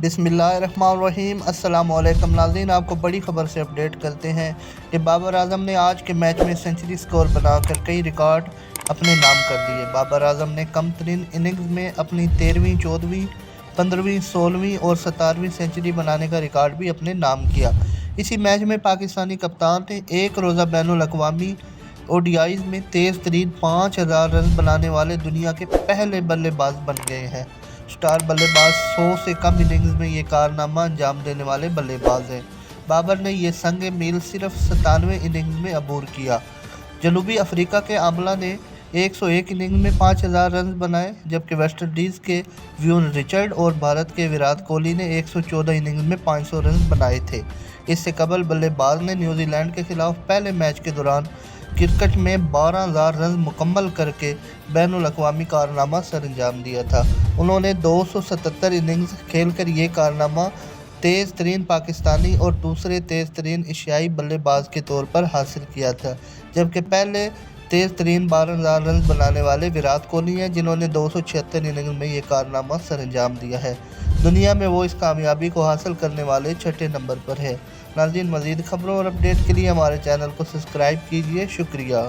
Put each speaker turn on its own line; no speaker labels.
बिस्मिल्लाहिर्रहमानिर्रहीम। अस्सलाम वालेकुम नाज़रीन, आपको बड़ी खबर से अपडेट करते हैं कि बाबर आजम ने आज के मैच में सेंचुरी स्कोर बनाकर कई रिकॉर्ड अपने नाम कर दिए। बाबर आजम ने कम तरीन इनिंग्स में अपनी 13वीं, 14वीं, 15वीं, 16वीं और 17वीं सेंचुरी बनाने का रिकॉर्ड भी अपने नाम किया। इसी मैच में पाकिस्तानी कप्तान ने एक रोज़ा बैनुल-अक़वामी ओडीआईज़ में तेज़ तरीन 5000 रन बनाने वाले दुनिया के पहले बल्लेबाज बन गए हैं। स्टार बल्लेबाज 100 से कम इनिंग्स में ये कारनामा अंजाम देने वाले बल्लेबाज हैं। बाबर ने ये संग मील सिर्फ 97वें इनिंग्स में अबूर किया। जनूबी अफ्रीका के आमला ने 101 इनिंग्स में 5000 रन बनाए, जबकि वेस्ट इंडीज़ के व्यून रिचर्ड और भारत के विराट कोहली ने 114 इनिंग्स में 500 रन बनाए थे। इससे कबल बल्लेबाज ने न्यूजीलैंड के खिलाफ पहले मैच के दौरान क्रिकेट में 12000 रन मुकम्मल करके बैनुल-अक़वामी कारनामा सरअंजाम दिया था। उन्होंने 277 इनिंग्स खेलकर ये कारनामा तेज़ तरीन पाकिस्तानी और दूसरे तेज़ तरीन एशियाई बल्लेबाज के तौर पर हासिल किया था, जबकि पहले तेज़ तरीन 12000 रन बनाने वाले विराट कोहली हैं, जिन्होंने 276 इनिंग्स में ये कारनामा सरअंजाम दिया है। दुनिया में वो इस कामयाबी को हासिल करने वाले छठे नंबर पर है। नाज़रीन, मज़ीद खबरों और अपडेट के लिए हमारे चैनल को सब्सक्राइब कीजिए। शुक्रिया।